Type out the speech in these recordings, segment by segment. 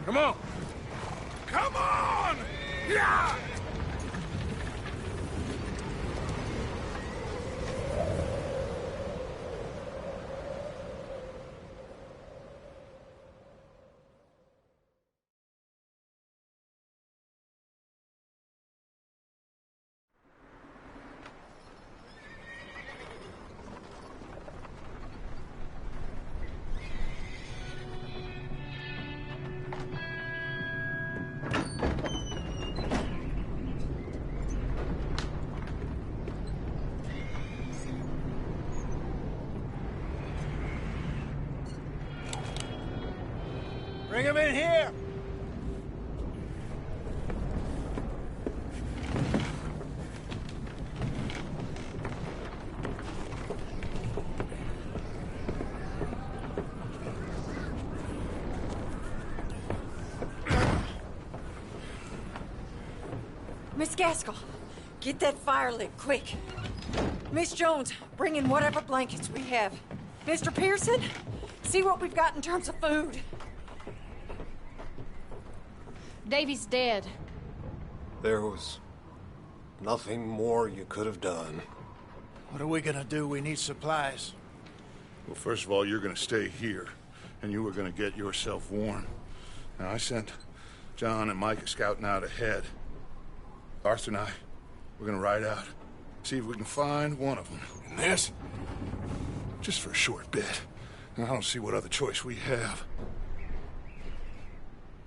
Come on! Come on! Yeah! Bring him in here! Miss Gaskell, get that fire lit, quick. Miss Jones, bring in whatever blankets we have. Mr. Pearson, see what we've got in terms of food. Davy's dead. There was nothing more you could have done. What are we gonna do? We need supplies. Well, first of all, you're gonna stay here, and you are gonna get yourself warm. Now, I sent John and Micah scouting out ahead. Arthur and I, we're gonna ride out, see if we can find one of them. And this? Just for a short bit. And I don't see what other choice we have.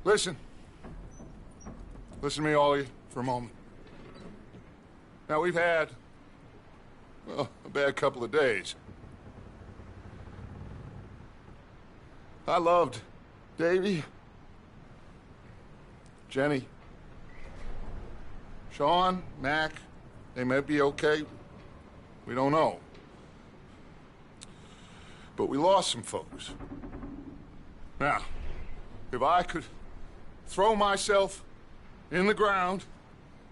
Listen. Listen to me, all of you, for a moment. Now, we've had, well, a bad couple of days. I loved Davy, Jenny, Sean, Mac. They may be okay. We don't know. But we lost some folks. Now, if I could throw myself in the ground,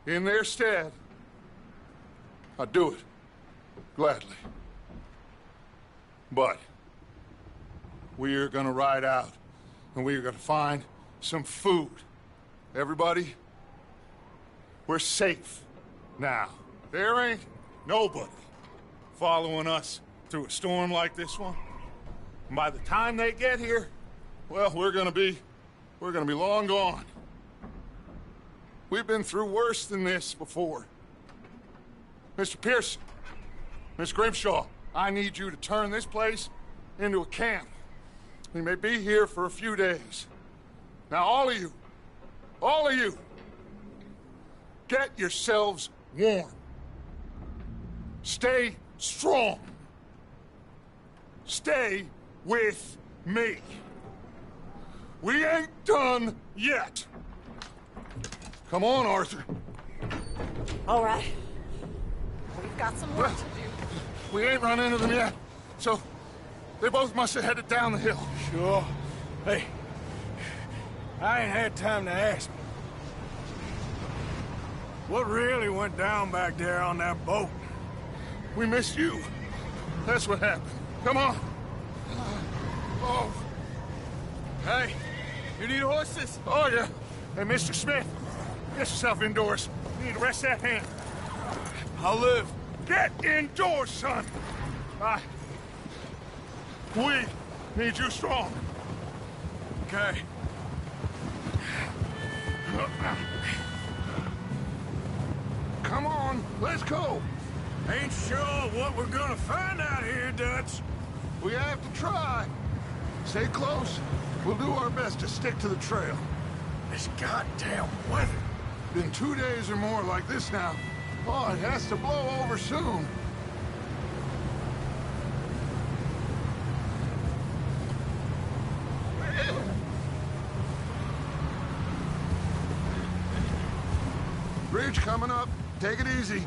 in their stead, I'd do it, gladly. But we're gonna ride out, and we're gonna find some food. Everybody, we're safe now. There ain't nobody following us through a storm like this one. And by the time they get here, well, we're gonna be long gone. We've been through worse than this before. Mr. Pearson, Miss Grimshaw, I need you to turn this place into a camp. We may be here for a few days. Now, all of you, get yourselves warm. Stay strong. Stay with me. We ain't done yet. Come on, Arthur. All right. We've got some work to do. We ain't run into them yet, so they both must have headed down the hill. Sure. Hey, I ain't had time to ask. What really went down back there on that boat? We missed you. That's what happened. Come on. Oh. Hey, you need horses? Oh, yeah. Hey, Mr. Smith, get yourself indoors. You need to rest that hand. I'll live. Get indoors, son. We need you strong. Okay. Come on, let's go. Ain't sure what we're gonna find out here, Dutch. We have to try. Stay close. We'll do our best to stick to the trail. This goddamn weather. Been 2 days or more like this now. Oh, it has to blow over soon. Bridge coming up. Take it easy.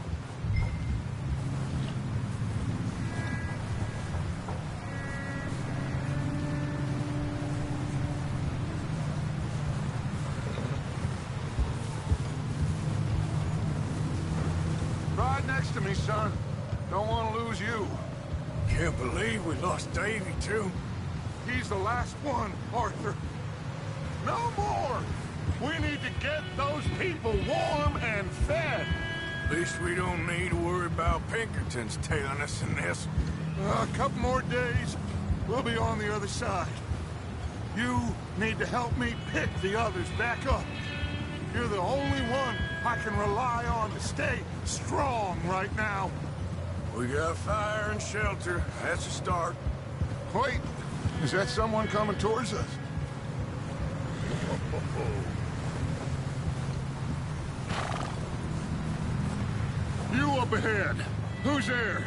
Ride next to me, son. Don't want to lose you. Can't believe we lost Davy, too. He's the last one, Arthur. No more! We need to get those people warm and fed. At least we don't need to worry about Pinkertons tailing us in this. A couple more days, we'll be on the other side. You need to help me pick the others back up. You're the only one I can rely on to stay strong right now. We got fire and shelter. That's a start. Wait, is that someone coming towards us? You up ahead. Who's there?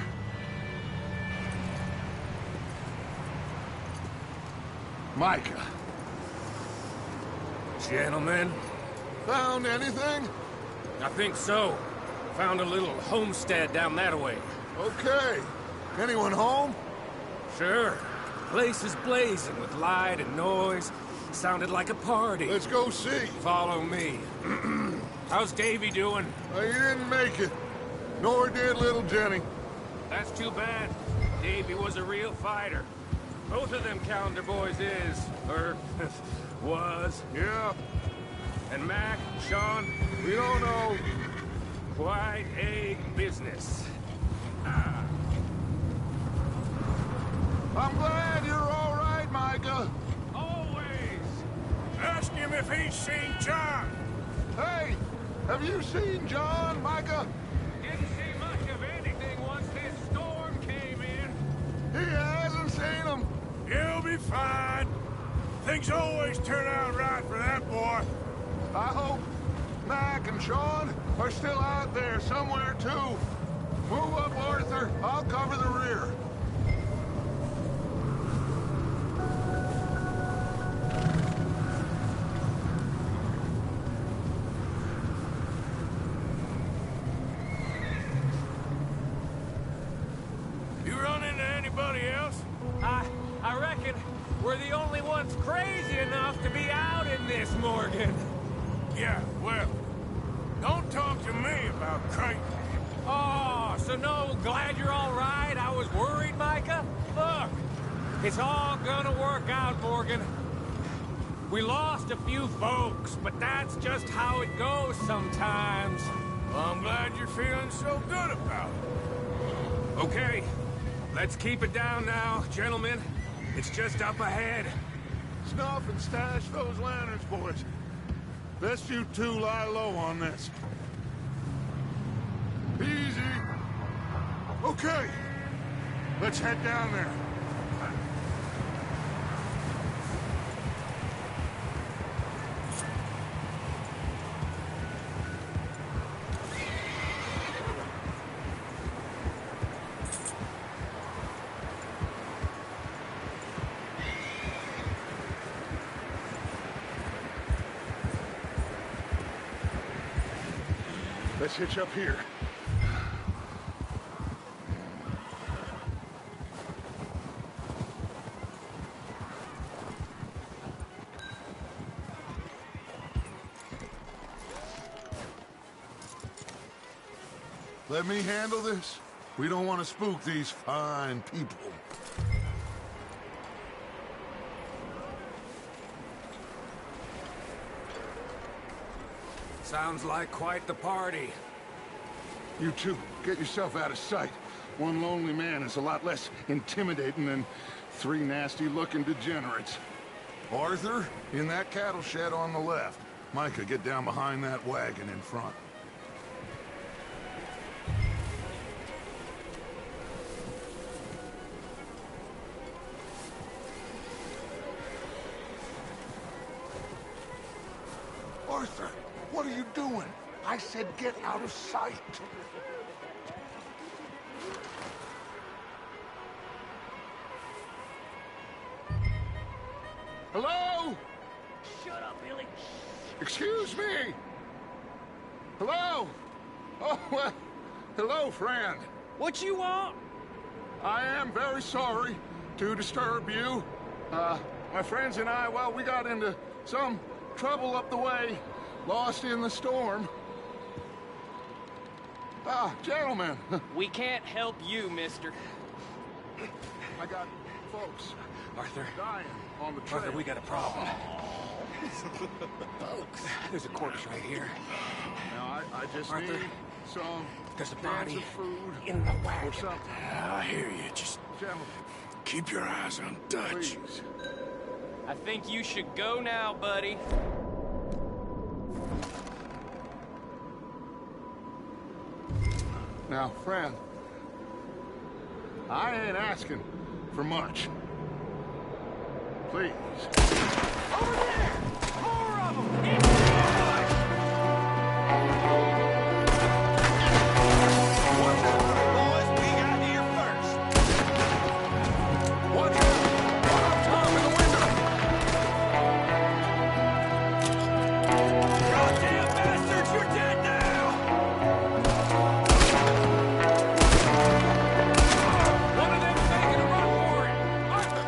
Micah. Gentlemen, Found anything? I think so. Found a little homestead down that way. Okay. Anyone home? Sure. Place is blazing with light and noise. Sounded like a party. Let's go see. Follow me. How's Davy doing? He didn't make it. Nor did little Jenny. That's too bad. Davy was a real fighter. Both of them Calendar boys is, or was. Yeah, And Mac, Sean, we don't know. quite a business. I'm glad you're all right, Micah. Always. Ask him if he's seen John. Hey, have you seen John, Micah? Didn't see much of anything once this storm came in. He hasn't seen him. He'll be fine. Things always turn out right for that boy. I hope Mac and Sean are still out there somewhere, too. Move up, Arthur. I'll cover the rear. You run into anybody else? I reckon we're the only ones crazy enough to be out in this, Morgan. Yeah, well, don't talk to me about crazy. Oh, so no, glad you're all right. I was worried, Micah. Look, it's all gonna work out, Morgan. We lost a few folks, but that's just how it goes sometimes. Well, I'm glad you're feeling so good about it. Okay, let's keep it down now, gentlemen. It's just up ahead. Snuff and stash those lanterns, boys. Best you two lie low on this. Easy. Okay. Let's head down there. Let's hitch up here. Let me handle this. We don't want to spook these fine people. Sounds like quite the party. You two, get yourself out of sight. One lonely man is a lot less intimidating than three nasty-looking degenerates. Arthur, in that cattle shed on the left. Micah, get down behind that wagon in front. Arthur, what are you doing? I said get out of sight. Hello? Shut up, Billy. Excuse me? Hello? Oh, well, hello, friend. What you want? I am very sorry to disturb you. My friends and I, well, we got into some trouble up the way, lost in the storm. Gentlemen, We can't help you, mister. I got folks Arthur, dying on the trail. Arthur, we got a problem. Folks, there's a corpse right here. Now, I just Arthur, need some there's a cans body of food in the or wagon. something. I hear you. Just Gentlemen, keep your eyes on Dutch. please. I think you should go now, buddy. Now, friend, I ain't asking for much. Please. Over there! More of them! Into the bush! Watch out, boys. We got here first. Watch out! One up top in the window! Goddamn bastards, you're dead now! One of them's making a run for it! Arthur!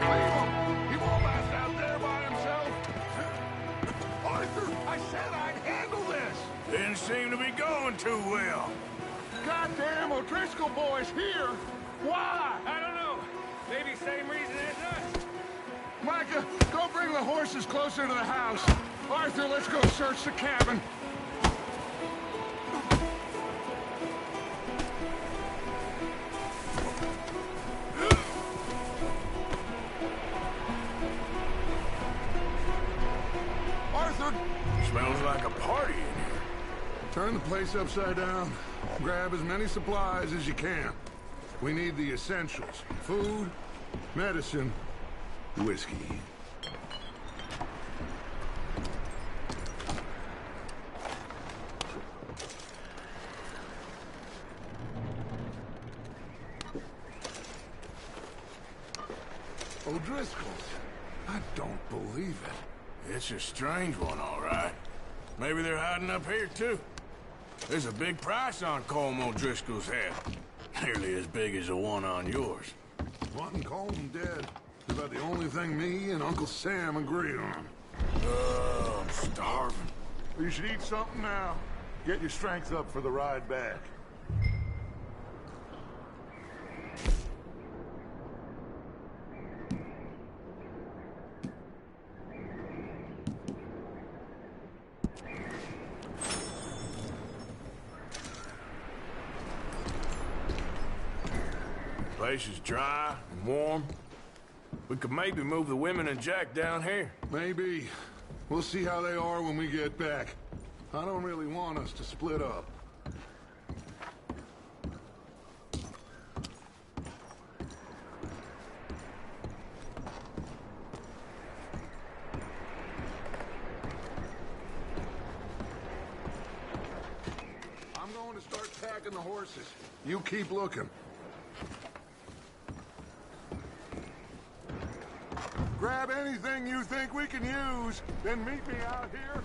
Leave him! He won't last out there by himself! Arthur, I said I'd handle this! Didn't seem to be going too well. Goddamn O'Driscoll boys here! Why? I don't know. Maybe same reason as us. Micah, go bring the horses closer to the house. Arthur, let's go search the cabin. Arthur, Smells like a party in here. turn the place upside down. Grab as many supplies as you can. We need the essentials. Food, medicine, whiskey. O'Driscoll's. I don't believe it. It's a strange one, all right. Maybe they're hiding up here, too. There's a big price on Colm O'Driscoll's head. Nearly as big as the one on yours. Wanting Colm dead is about the only thing me and Uncle Sam agree on. Oh, I'm starving. You should eat something now. Get your strength up for the ride back. Place is dry and warm. We could maybe move the women and Jack down here. Maybe. We'll see how they are when we get back. I don't really want us to split up. I'm going to start packing the horses. You keep looking. Grab anything you think we can use, then meet me out here.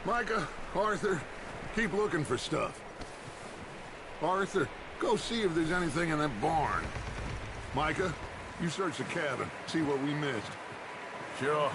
Micah, Arthur, keep looking for stuff. Arthur, go see if there's anything in that barn. Micah, you search the cabin, see what we missed. Sure.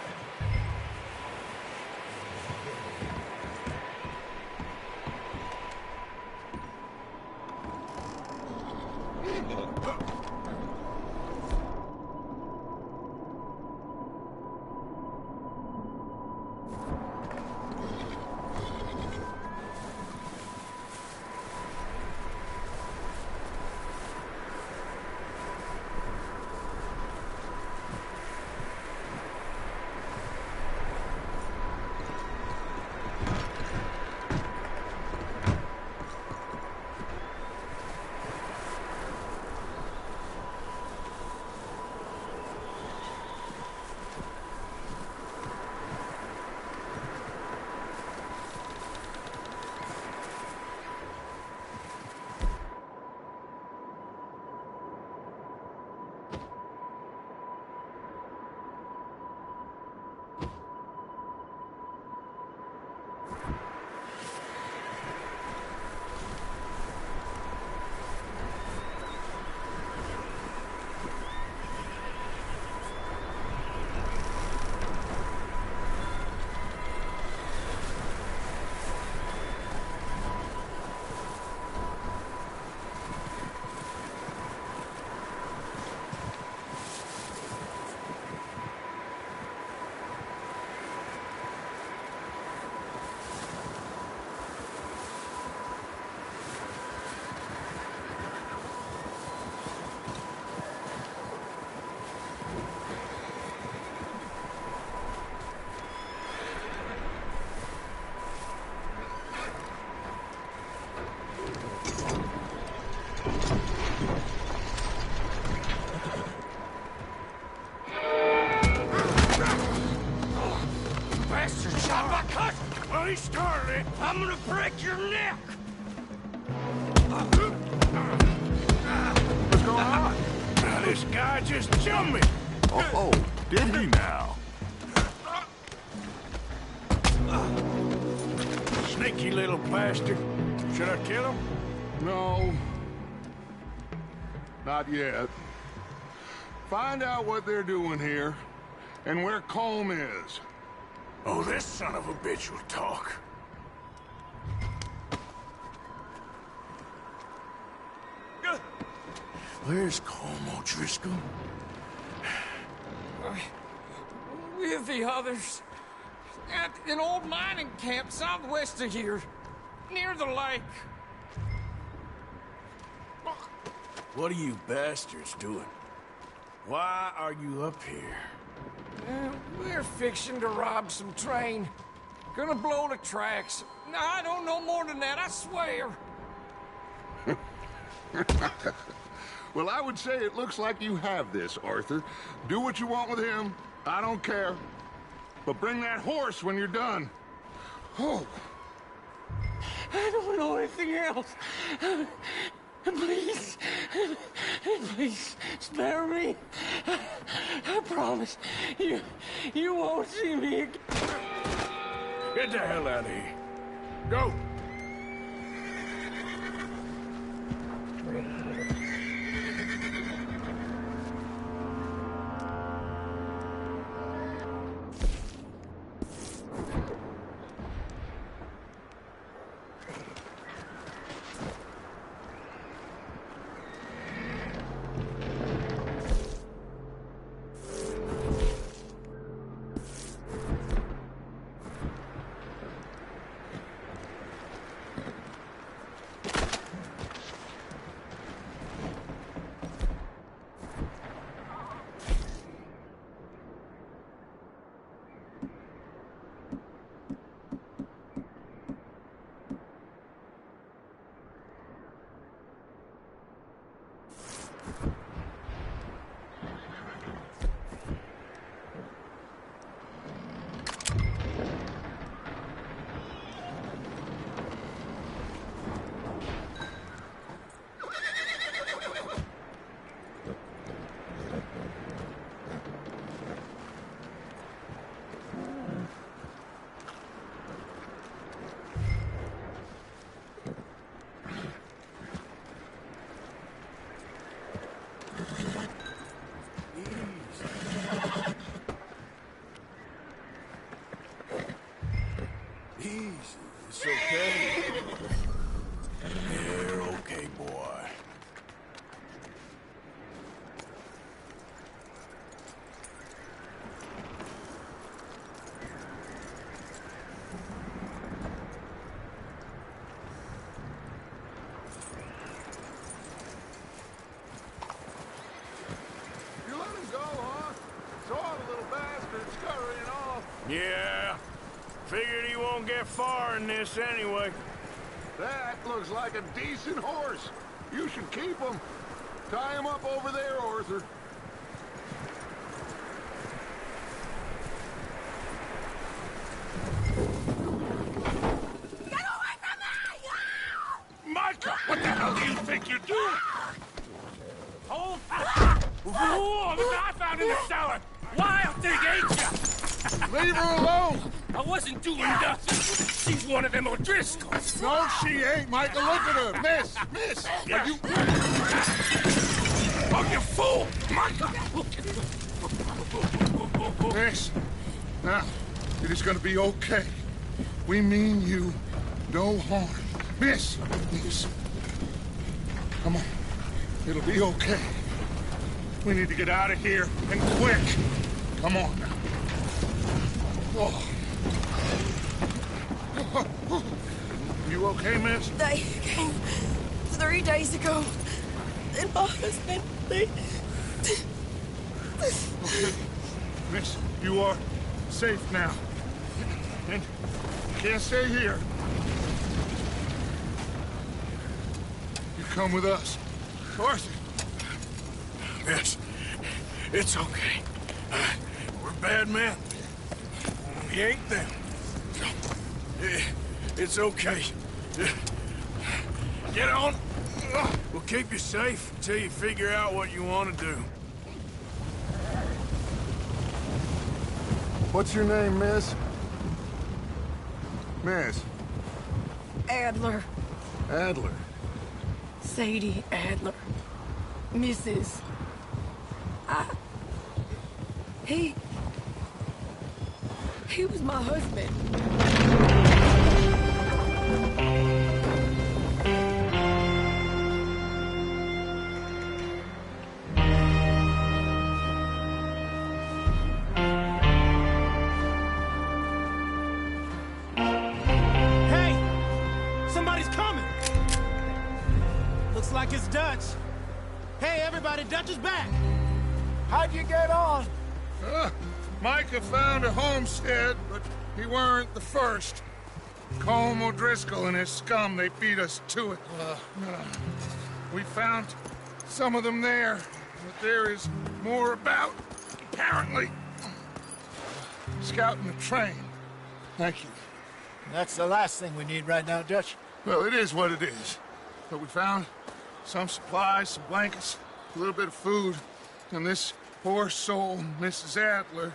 just jumped me! Oh, did he now? Sneaky little bastard. Should I kill him? No. Not yet. Find out what they're doing here, and where Colm is. Oh, this son of a bitch will talk. Where's Colm O'Driscoll? With the others. At an old mining camp southwest of here. Near the lake. What are you bastards doing? Why are you up here? We're fixing to rob some train. Gonna blow the tracks. No, I don't know more than that, I swear. Well, I would say it looks like you have this, Arthur. Do what you want with him. I don't care. But bring that horse when you're done. Oh. I don't know anything else. Please. Please, spare me. I promise. You won't see me again. Get the hell out of here. Go! It's okay. You're okay, boy. You let him go, huh? Saw the little bastard scurrying off. Yeah. Figured he won't get far in this anyway. That looks like a decent horse. You should keep him. Tie him up over there, Arthur. Get away from me! Micah, what the hell do you think you're doing? Hold fast! Whoa, look what I found in the cellar! Wild thing, ain't ya? Leave her alone! I wasn't doing nothing. She's one of them O'Driscolls. No, she ain't, Micah. Look at her. Miss, are you... Oh, you fool! Micah! Miss, now, it is gonna be okay. We mean you no harm. Miss, come on. It'll be okay. We need to get out of here, and quick. Come on now. Oh. You okay, miss? They came 3 days ago. And my husband, they... Okay. Miss, you are safe now. And you can't stay here. You come with us. Arthur. Miss, it's okay. We're bad men. We ain't them. It's okay. Get on. We'll keep you safe until you figure out what you want to do. What's your name, miss? Miss. Adler. Adler. Sadie Adler. Mrs. He was my husband. Hey! Somebody's coming! Looks like it's Dutch. Hey, everybody, Dutch is back! How'd you get on? Micah found a homestead, but he weren't the first. Colm O'Driscoll and his scum, they beat us to it. We found some of them there, but there is more about, apparently. Scouting the train. Thank you. That's the last thing we need right now, Dutch. Well, it is what it is. But we found some supplies, some blankets, a little bit of food, and this poor soul, Mrs. Adler,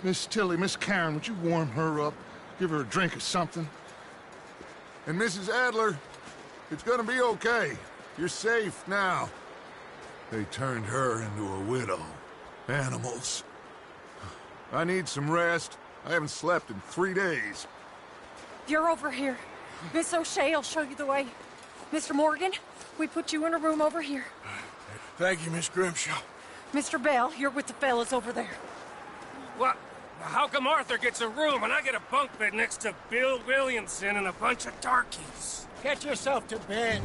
Miss Tilly, Miss Karen, would you warm her up? Give her a drink or something? And Mrs. Adler, it's gonna be okay. You're safe now. They turned her into a widow. Animals. I need some rest. I haven't slept in 3 days. You're over here. Miss O'Shea will show you the way. Mr. Morgan, we put you in a room over here. Thank you, Miss Grimshaw. Mr. Bell, you're with the fellas over there. What? How come Arthur gets a room and I get a bunk bed next to Bill Williamson and a bunch of darkies? Get yourself to bed.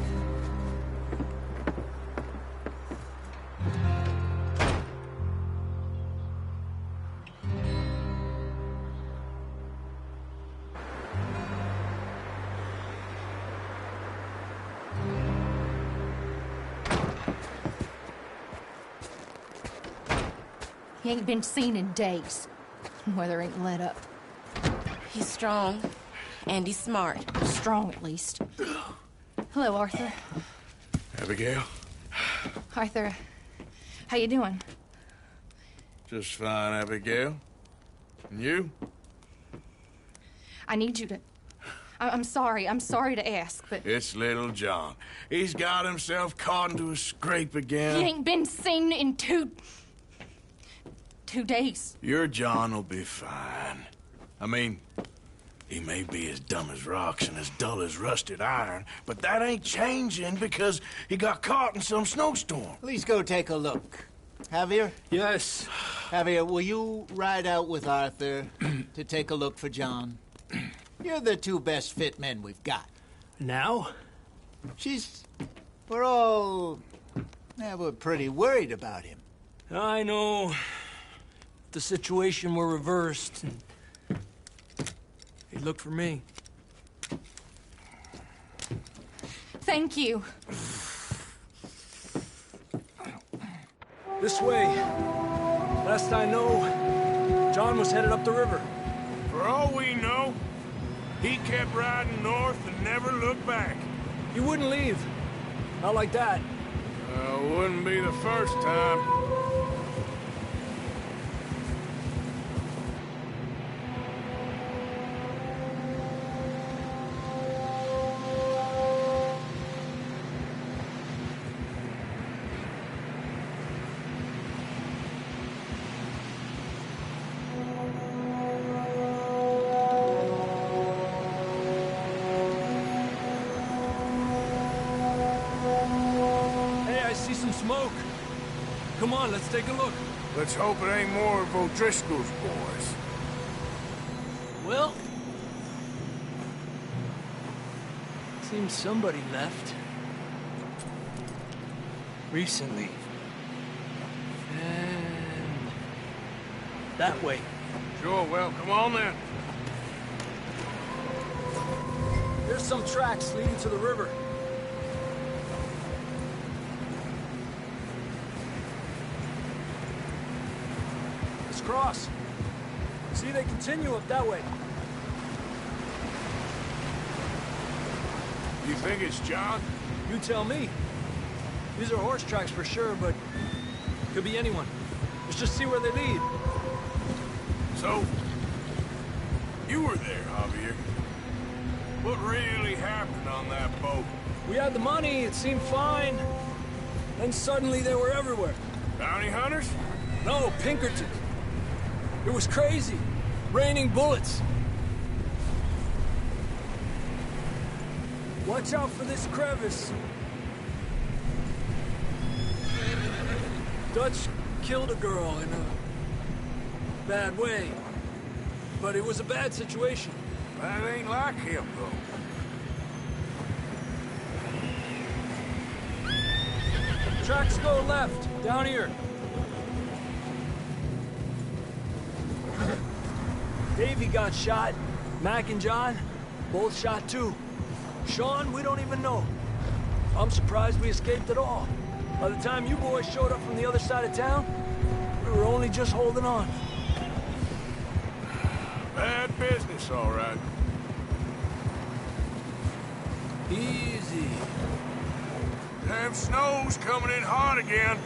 He ain't been seen in days. Weather ain't let up. He's strong, and he's smart. Strong, at least. Hello, Arthur. Abigail? Arthur, how you doing? Just fine, Abigail. And you? I need you to... I'm sorry to ask, but... It's little John. He's got himself caught into a scrape again. He ain't been seen in 2 days. Your John will be fine. I mean, he may be as dumb as rocks and as dull as rusted iron, but that ain't changing because he got caught in some snowstorm. Please go take a look. Javier? Yes. Javier, will you ride out with Arthur to take a look for John? You're the 2 best fit men we've got. Now? We're all... we're pretty worried about him. I know. If the situation were reversed, and he'd look for me. Thank you. This way. Last I know, John was headed up the river. For all we know, he kept riding north and never looked back. He wouldn't leave. Not like that. Wouldn't be the first time. Smoke. Come on, let's take a look. Let's hope it ain't more of O'Driscoll's boys. Well, seems somebody left. Recently. And that way. Sure, well, come on then. There's some tracks leading to the river. Cross. See, they continue up that way. You think it's John? You tell me. These are horse tracks for sure, but could be anyone. Let's just see where they lead. So, You were there, Javier. What really happened on that boat? We had the money, it seemed fine. Then suddenly they were everywhere. Bounty hunters? No, Pinkerton. It was crazy. Raining bullets. Watch out for this crevice. Dutch killed a girl in a bad way. But it was a bad situation. That ain't like him, though. Tracks go left, down here. Davey got shot. Mac and John, both shot too. Sean, we don't even know. I'm surprised we escaped at all. By the time you boys showed up from the other side of town, we were only just holding on. Bad business, all right. Easy. Damn snow's coming in hard again.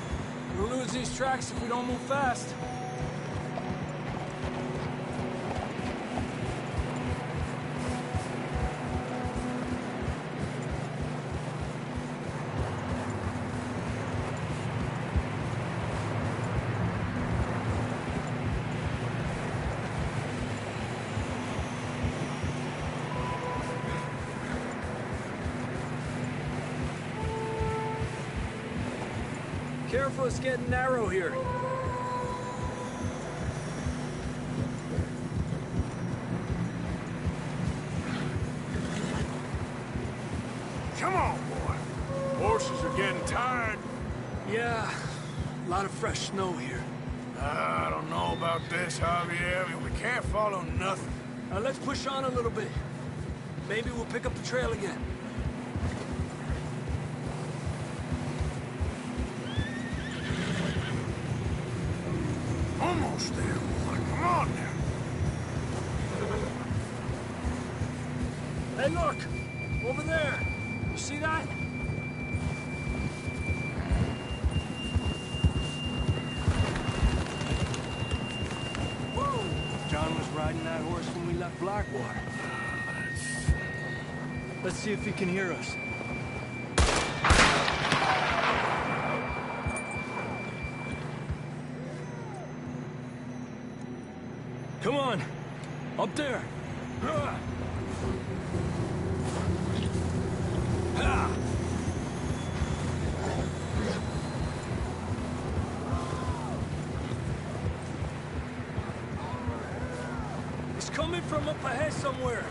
We'll lose these tracks if we don't move fast. Careful, it's getting narrow here. Come on, boy. Horses are getting tired. Yeah, a lot of fresh snow here. I don't know about this, Javier. We can't follow nothing. Let's push on a little bit. Maybe we'll pick up the trail again. Almost there, boy. Come on now. Hey, look! Over there! You see that? Whoa! John was riding that horse when we left Blackwater. Let's see if he can hear us. Come on! Up there! It's coming from up ahead somewhere.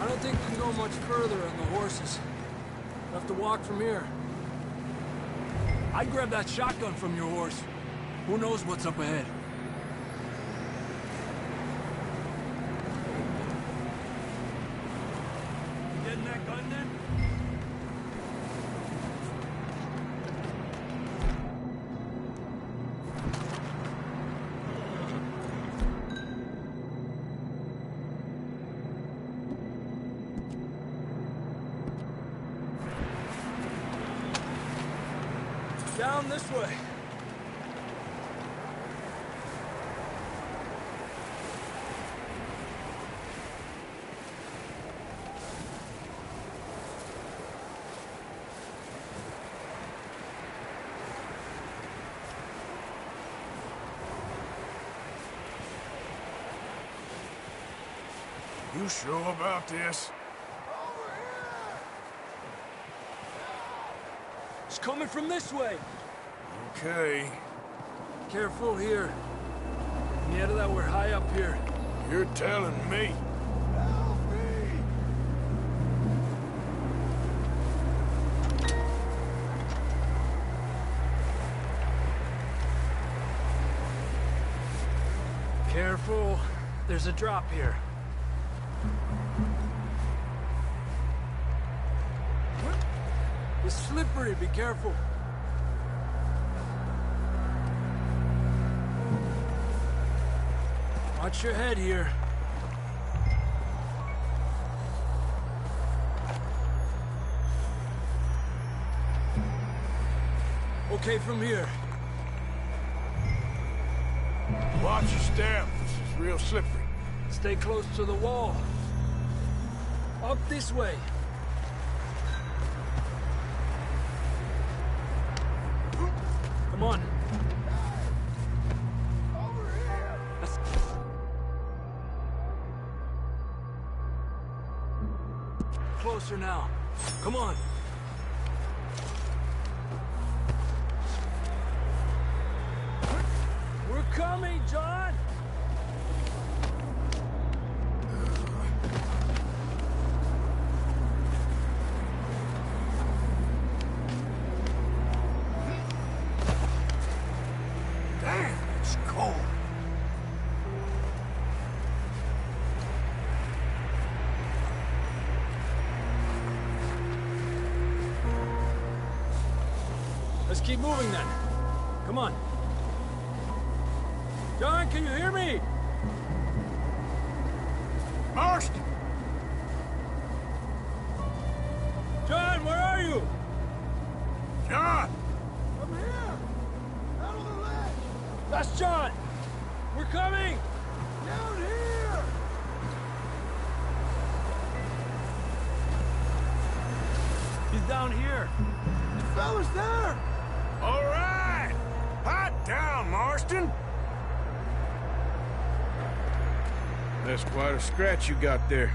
I don't think we can go much further on the horses. We'll have to walk from here. I'd grab that shotgun from your horse. Who knows what's up ahead? You getting that gun then? Down this way. You sure about this? It's coming from this way. Okay. Careful here. Yeah, that we're high up here. You're telling me. Careful. There's a drop here. It's slippery, be careful. Watch your head here. Okay from here. Watch your step. This is real slippery. Stay close to the wall. Up this way. Come on. Over here. Closer now. Come on. We're coming, John! Damn, it's cold. Let's keep moving then. Come on. John, can you hear me? Marston! John, where are you? John! I'm here! Out on the ledge! That's John! We're coming! Down here! He's down here. The fella's there! All right! Hot down, Marston! That's quite a scratch you got there.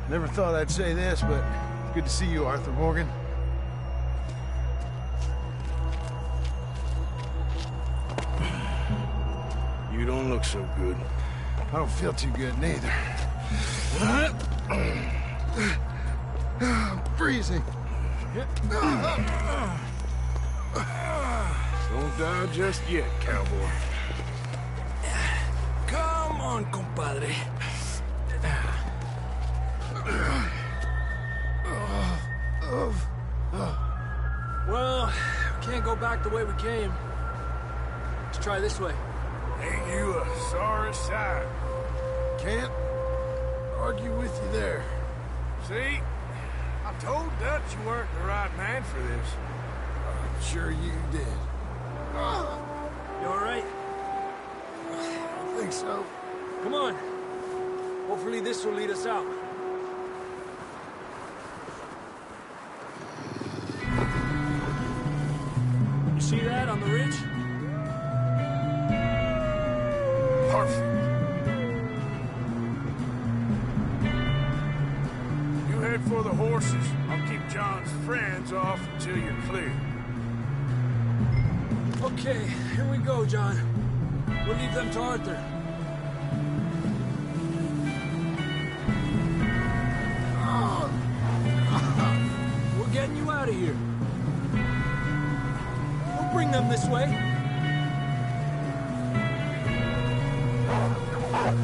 Never thought I'd say this, but it's good to see you, Arthur Morgan. You don't look so good. I don't feel too good, neither. I'm freezing. Don't die just yet, cowboy. Come on, compadre. Well, we can't go back the way we came. Let's try this way. Ain't you a sorry sight? Can't argue with you there. See? I told Dutch you weren't the right man for this. I'm sure you did. You all right? I think so. Come on. Hopefully this will lead us out. You see that on the ridge? Perfect. You head for the horses. I'll keep John's friends off until you're clear. Okay, here we go, John. We'll leave them to Arthur. We're getting you out of here. We'll bring them this way.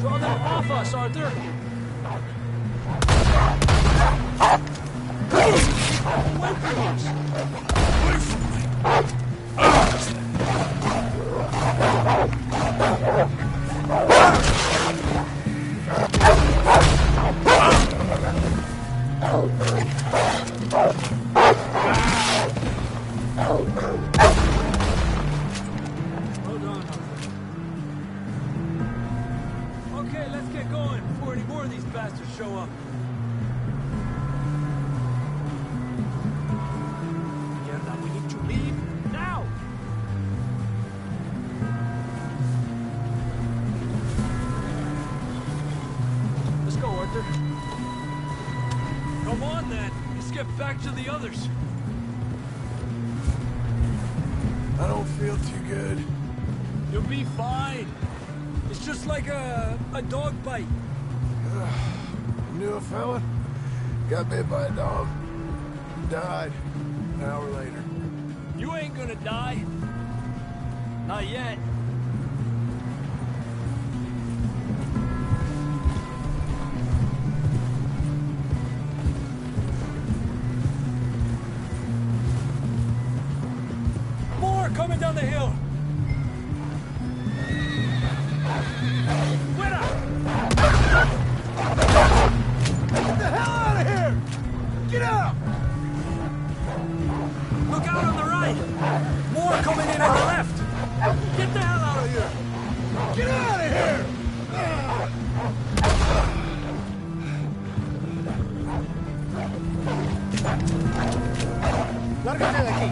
Draw them off us, Arthur. Away from us. Away from me. Hold on, Arthur. Okay, let's get going before any more of these bastards show up. Mierda, we need to leave now! Let's go, Arthur. Come on, then. Let's get back to the others. I don't feel too good. You'll be fine. It's just like a dog bite. Knew a fella? Got bit by a dog. Died an hour later. You ain't gonna die. Not yet. More coming down the hill. Fuera! Get the hell out of here! Get out! Look out on the right! More coming in at the left! Get the hell out of here! Get out of here! Lárgate de aquí.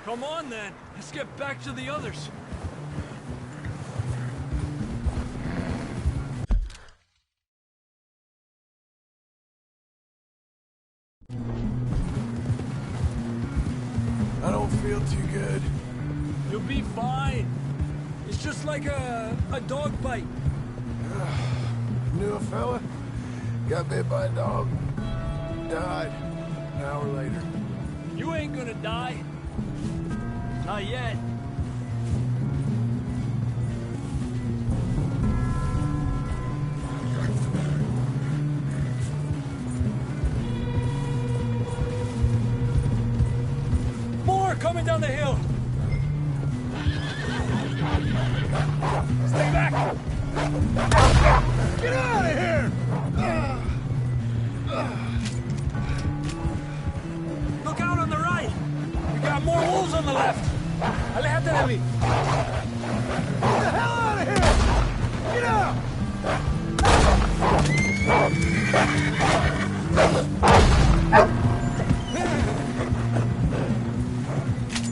Come on, then. Let's get back to the others. I don't feel too good. You'll be fine. It's just like a dog bite. Knew a fella, got bit by a dog, died an hour later. You ain't gonna die. Not yet. More coming down the hill. Stay back. Get out of here. Look out on the right. We got more wolves on the left. Aléjate de mí. Get the hell out of here! Get out!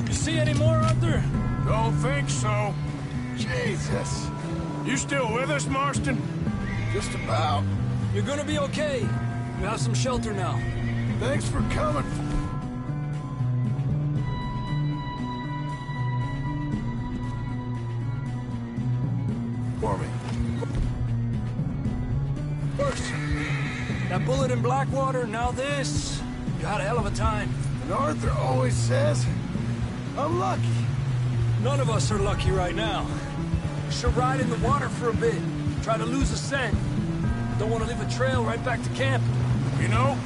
You see any more, Arthur? Don't think so. Jesus! You still with us, Marston? Just about. You're gonna be okay. You have some shelter now. Thanks for coming. For me. First, that bullet in Blackwater, now this. You had a hell of a time. And Arthur always says, I'm lucky. None of us are lucky right now. You should ride in the water for a bit. Try to lose the scent. Don't want to leave a trail right back to camp. You know,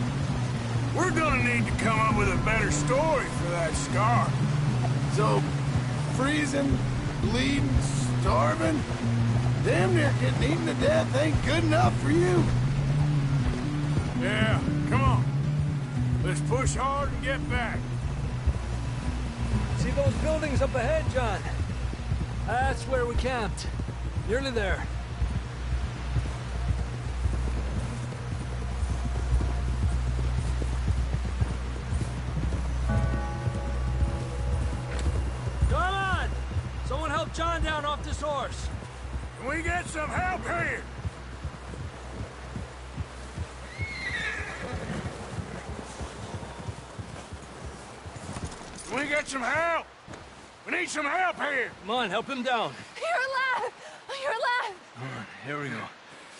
we're gonna need to come up with a better story for that scar. So, freezing, bleeding, starving, damn near getting eaten to death ain't good enough for you. Yeah, come on. Let's push hard and get back. See those buildings up ahead, John? That's where we camped. Nearly there. Come on! Someone help John down off this horse. Can we get some help here? Can we get some help? We need some help here. Come on, help him down. You're alive! You're alive! Come on, here we go.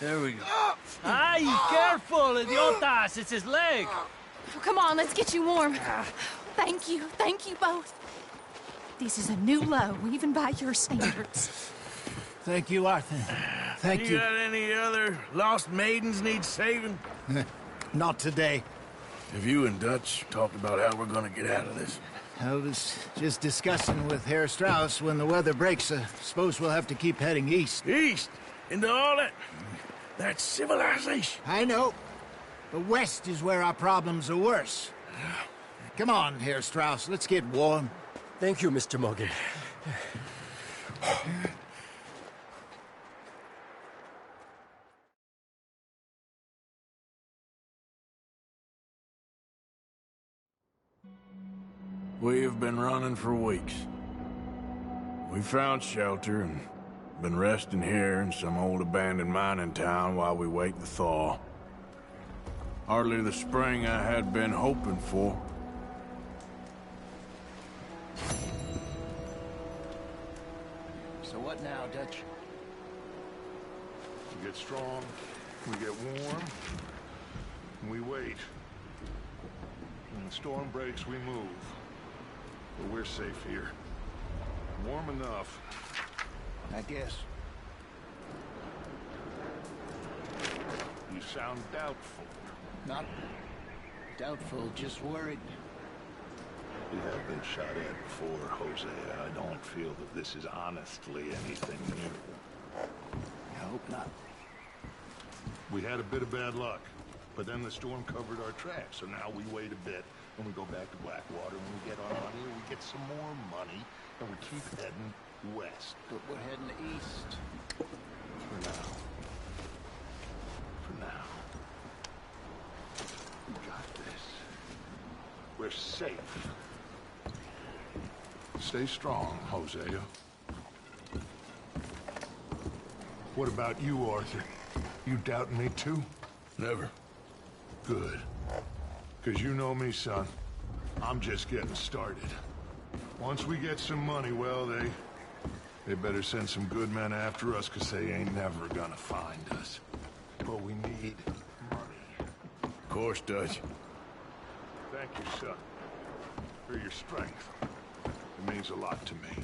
There we go. Ay, careful, idiotas! It's his leg. Come on, let's get you warm. Thank you both. This is a new low, even by your standards. Thank you, Arthur. Thank you. You got any other lost maidens need saving? Not today. Have you and Dutch talked about how we're gonna get out of this? I was just discussing with Herr Strauss when the weather breaks. Suppose we'll have to keep heading east. East? Into all that civilization? I know. But west is where our problems are worse. Come on, Herr Strauss. Let's get warm. Thank you, Mr. Morgan. We have been running for weeks. We found shelter and been resting here in some old abandoned mining town while we wait the thaw. Hardly the spring I had been hoping for. So what now, Dutch? We get strong, we get warm, and we wait. When the storm breaks, we move. But we're safe here. Warm enough. I guess. You sound doubtful. Not doubtful, just worried. We have been shot at before, Jose. I don't feel that this is honestly anything new. I hope not. We had a bit of bad luck. But then the storm covered our tracks, so now we wait a bit, and we go back to Blackwater, and we get our money, and we get some more money, and we keep heading west. But we're heading east. For now. For now. We got this. We're safe. Stay strong, Hosea. What about you, Arthur? You doubting me too? Never. Good. Because you know me, son. I'm just getting started. Once we get some money, well, they better send some good men after us, because they ain't never gonna find us. But we need money. Of course, Dutch. Thank you, son, for your strength. It means a lot to me.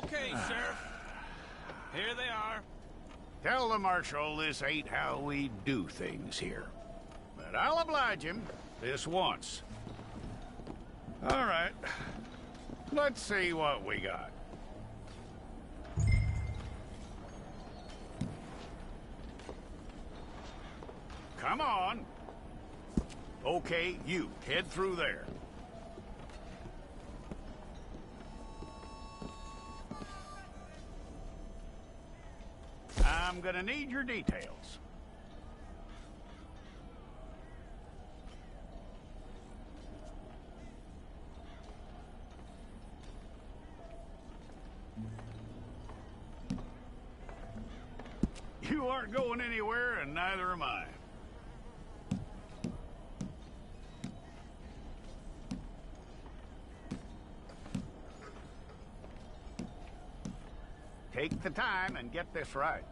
Okay, Sheriff. Here they are. Tell the Marshal this ain't how we do things here. But I'll oblige him this once. All right. Let's see what we got. Come on. Okay, you, head through there. I'm gonna need your details. You aren't going anywhere, and neither am I. Take the time and get this right.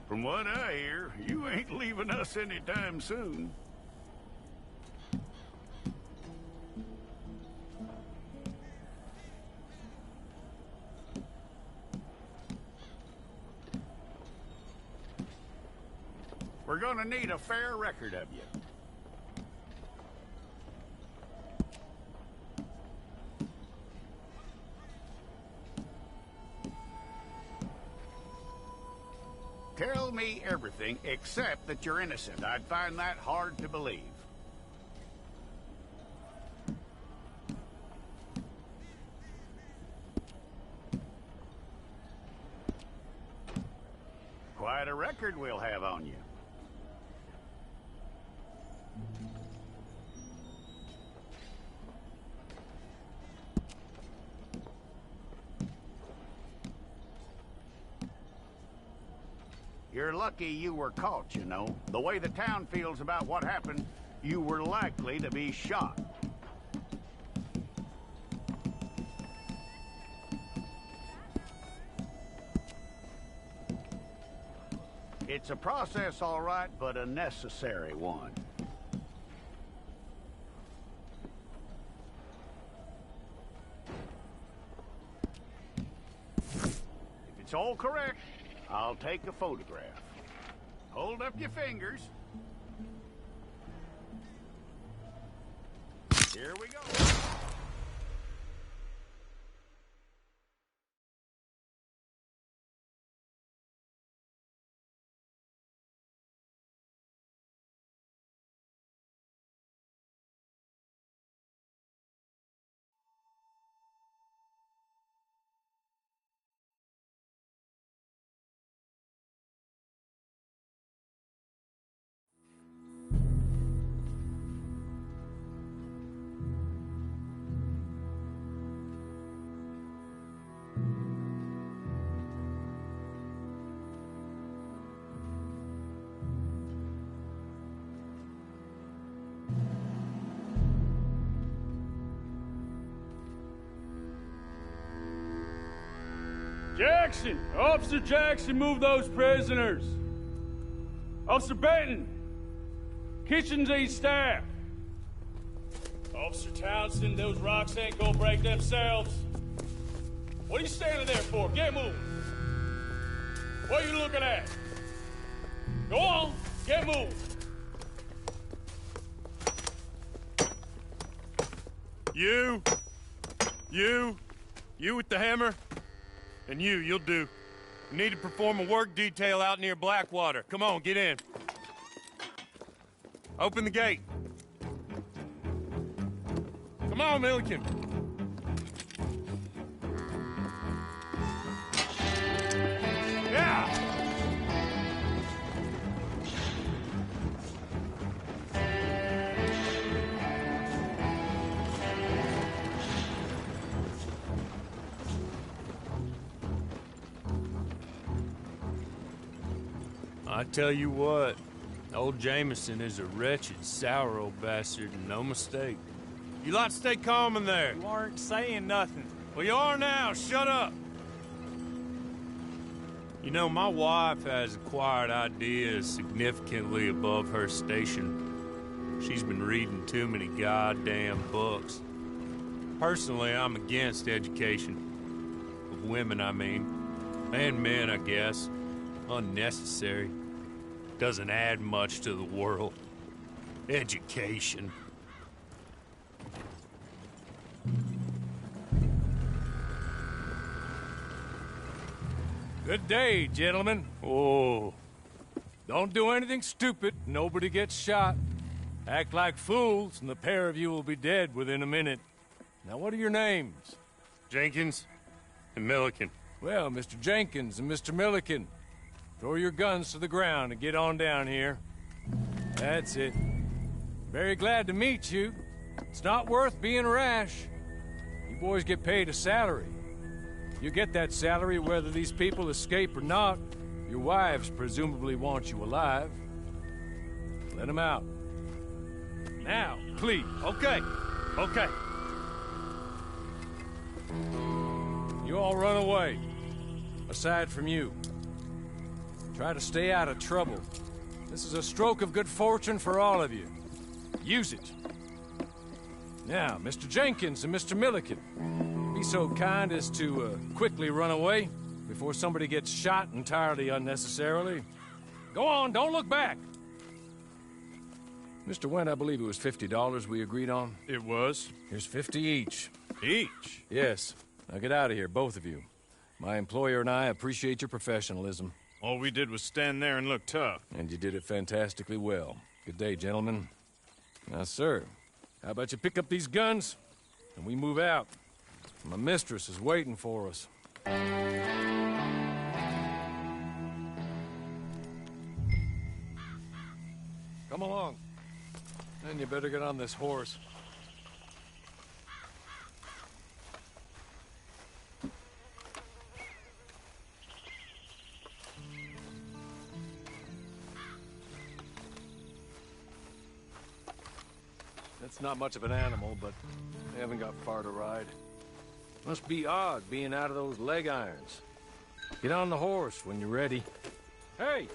From what I hear, you ain't leaving us anytime soon. We're gonna need a fair record of you. Tell me everything except that you're innocent. I'd find that hard to believe. Quite a record we'll have on you. You're lucky you were caught, you know. The way the town feels about what happened, you were likely to be shot. It's a process, all right, but a necessary one. If it's all correct, I'll take a photograph. Hold up your fingers. Here we go. Jackson! Officer Jackson, move those prisoners! Officer Benton! Kitchens and staff! Officer Townsend, those rocks ain't gonna break themselves. What are you standing there for? Get moving! What are you looking at? Go on, get moving! You with the hammer? And you'll do. You need to perform a work detail out near Blackwater. Come on, get in. Open the gate. Come on, Milliken. Yeah! I tell you what, old Jameson is a wretched, sour old bastard, and no mistake. You lot stay calm in there. You aren't saying nothing. Well, you are now. Shut up. You know, my wife has acquired ideas significantly above her station. She's been reading too many goddamn books. Personally, I'm against education. Of women, I mean. And men, I guess. Unnecessary. Doesn't add much to the world. Education. Good day, gentlemen. Oh, don't do anything stupid. Nobody gets shot. Act like fools, and the pair of you will be dead within a minute. Now, what are your names? Jenkins and Milliken. Well, Mr. Jenkins and Mr. Milliken, throw your guns to the ground and get on down here. That's it. Very glad to meet you. It's not worth being rash. You boys get paid a salary. You get that salary whether these people escape or not. Your wives presumably want you alive. Let them out. Now, please. Okay. Okay. You all run away. Aside from you. Try to stay out of trouble. This is a stroke of good fortune for all of you. Use it. Now, Mr. Jenkins and Mr. Milliken, be so kind as to quickly run away before somebody gets shot entirely unnecessarily. Go on, don't look back. Mr. Wendt, I believe it was $50 we agreed on. It was. Here's 50 each. Each? Yes. Now get out of here, both of you. My employer and I appreciate your professionalism. All we did was stand there and look tough. And you did it fantastically well. Good day, gentlemen. Now, sir, how about you pick up these guns and we move out? My mistress is waiting for us. Come along. Then you better get on this horse. It's not much of an animal, but they haven't got far to ride. Must be odd being out of those leg irons. Get on the horse when you're ready. Hey!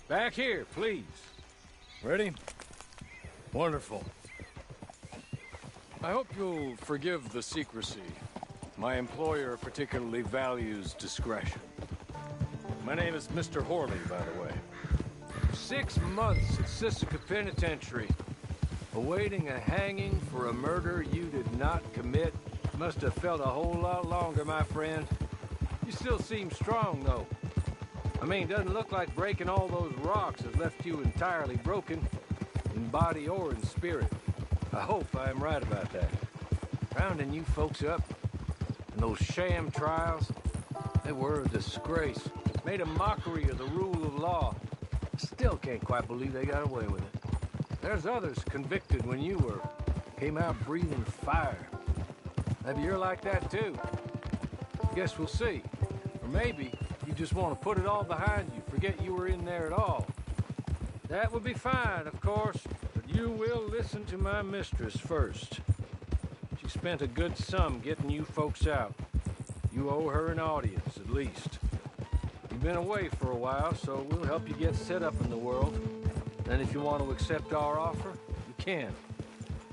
Back here, please. Ready? Wonderful. I hope you'll forgive the secrecy. My employer particularly values discretion. My name is Mr. Horley, by the way. 6 months at Sisika Penitentiary. Awaiting a hanging for a murder you did not commit. Must have felt a whole lot longer, my friend. You still seem strong, though. I mean, doesn't look like breaking all those rocks has left you entirely broken, in body or in spirit. I hope I am right about that. Rounding you folks up, and those sham trials, they were a disgrace. Made a mockery of the rule of law. Still can't quite believe they got away with it. There's others convicted when you were. Came out breathing fire. Maybe you're like that too. Guess we'll see. Or maybe you just want to put it all behind you, forget you were in there at all. That would be fine, of course, but you will listen to my mistress first. She spent a good sum getting you folks out. You owe her an audience, at least. You've been away for a while, so we'll help you get set up in the world. Then if you want to accept our offer, you can.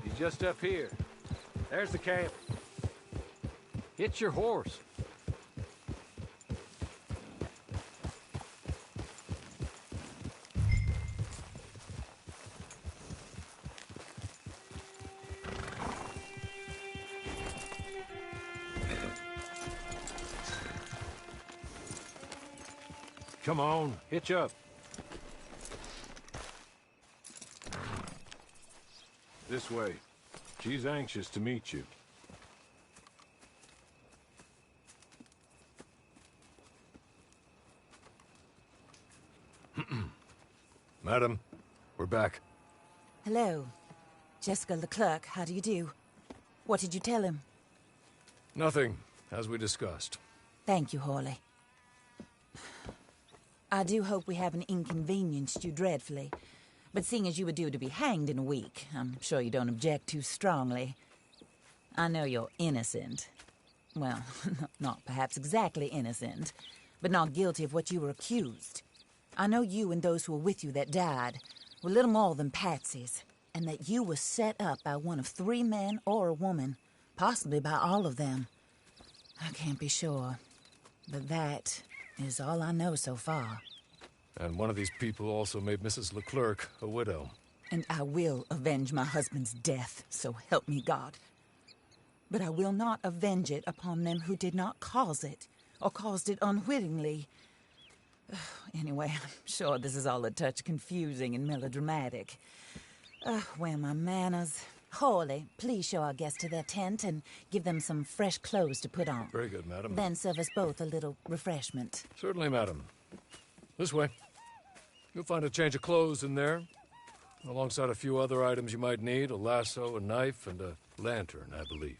He's just up here. There's the camp. Hit your horse. Come on, hitch up. This way. She's anxious to meet you. Madam, we're back. Hello. Jessica Leclerc, how do you do? What did you tell him? Nothing, as we discussed. Thank you, Hawley. I do hope we haven't inconvenienced you dreadfully. But seeing as you were due to be hanged in a week, I'm sure you don't object too strongly. I know you're innocent. Well, not perhaps exactly innocent. but not guilty of what you were accused. I know you and those who were with you that died were little more than patsies, and that you were set up by one of 3 men or a woman, possibly by all of them. I can't be sure, but that is all I know so far. And one of these people also made Mrs. Leclerc a widow. And I will avenge my husband's death, so help me God. But I will not avenge it upon them who did not cause it, or caused it unwittingly. Anyway, I'm sure this is all a touch confusing and melodramatic. Where are my manners? Hawley, please show our guests to their tent and give them some fresh clothes to put on. Very good, madam. Then serve us both a little refreshment. Certainly, madam. This way. You'll find a change of clothes in there, alongside a few other items you might need, a lasso, a knife, and a lantern, I believe.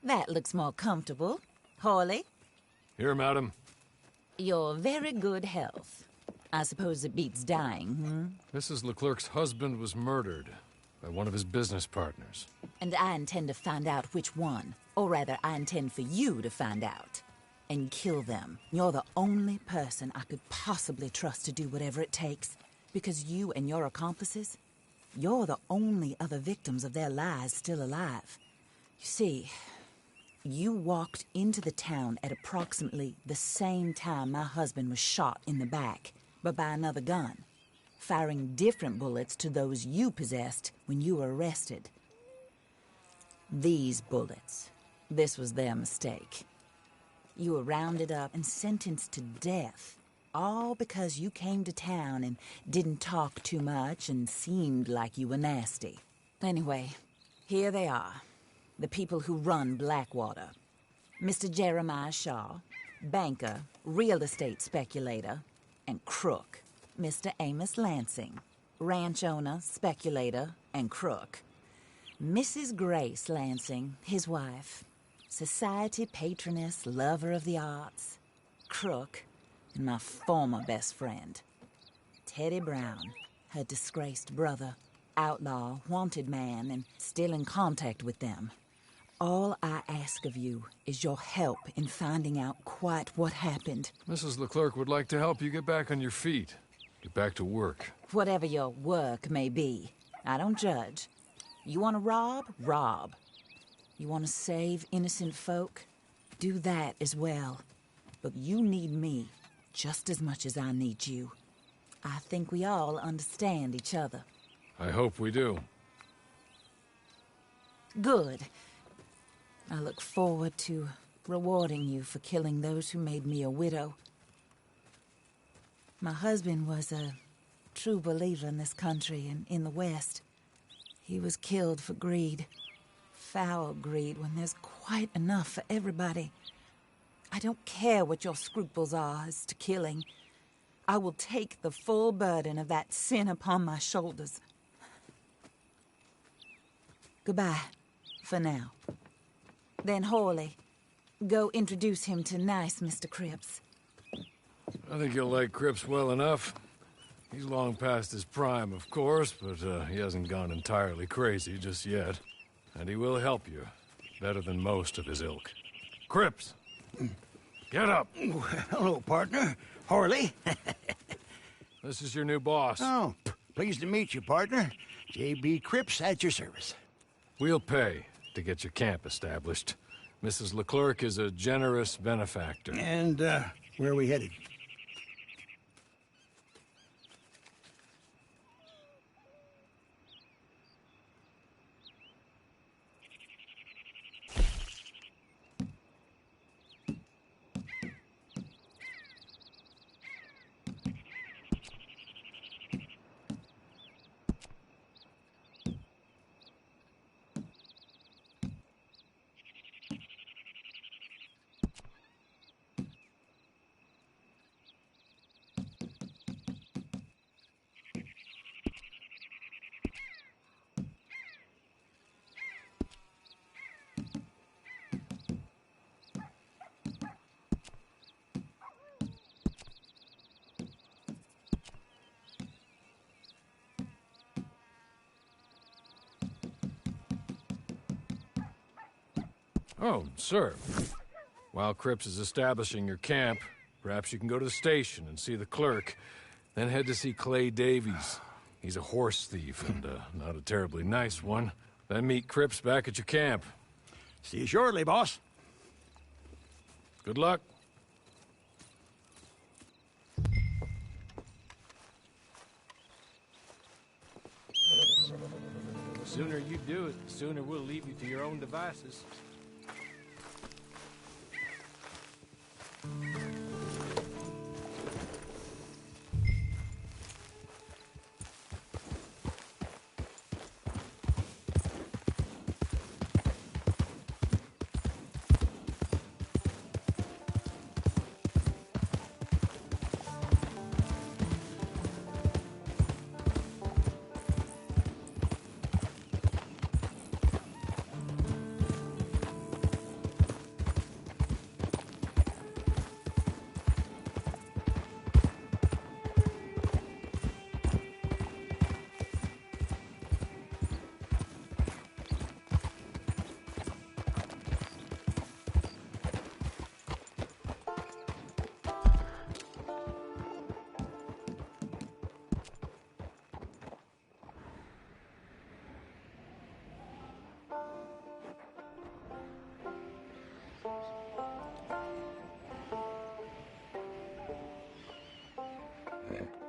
That looks more comfortable. Hawley? Here, madam. Your very good health. I suppose it beats dying, Mrs. Leclerc's husband was murdered by one of his business partners. And I intend to find out which one. Or rather, I intend for you to find out. And kill them. You're the only person I could possibly trust to do whatever it takes. Because you and your accomplices, you're the only other victims of their lies still alive. You see, you walked into the town at approximately the same time my husband was shot in the back, but by another gun, firing different bullets to those you possessed when you were arrested. These bullets, this was their mistake. You were rounded up and sentenced to death, all because you came to town and didn't talk too much and seemed like you were nasty. Anyway, here they are. The people who run Blackwater. Mr. Jeremiah Shaw, banker, real estate speculator, and crook. Mr. Amos Lansing, ranch owner, speculator, and crook. Mrs. Grace Lansing, his wife, society patroness, lover of the arts, crook, and my former best friend. Teddy Brown, her disgraced brother, outlaw, wanted man, and still in contact with them. All I ask of you is your help in finding out quite what happened. Mrs. Leclerc would like to help you get back on your feet. Get back to work. Whatever your work may be, I don't judge. You want to rob? Rob. You want to save innocent folk? Do that as well. But you need me just as much as I need you. I think we all understand each other. I hope we do. Good. I look forward to rewarding you for killing those who made me a widow. My husband was a true believer in this country and in the West. He was killed for greed. Foul greed when there's quite enough for everybody. I don't care what your scruples are as to killing. I will take the full burden of that sin upon my shoulders. Goodbye, for now. Then Horley, go introduce him to nice Mr. Cripps. I think you'll like Cripps well enough. He's long past his prime, of course, but he hasn't gone entirely crazy just yet. And he will help you, better than most of his ilk. Cripps! Get up! Hello, partner. Horley. This is your new boss. Oh, pleased to meet you, partner. J.B. Cripps at your service. We'll pay to get your camp established. Mrs. Leclerc is a generous benefactor. And, where are we headed? Oh, sir. While Cripps is establishing your camp, perhaps you can go to the station and see the clerk, then head to see Clay Davies. He's a horse thief, and not a terribly nice one. Then meet Cripps back at your camp. See you shortly, boss. Good luck. The sooner you do it, the sooner we'll leave you to your own devices. Yeah.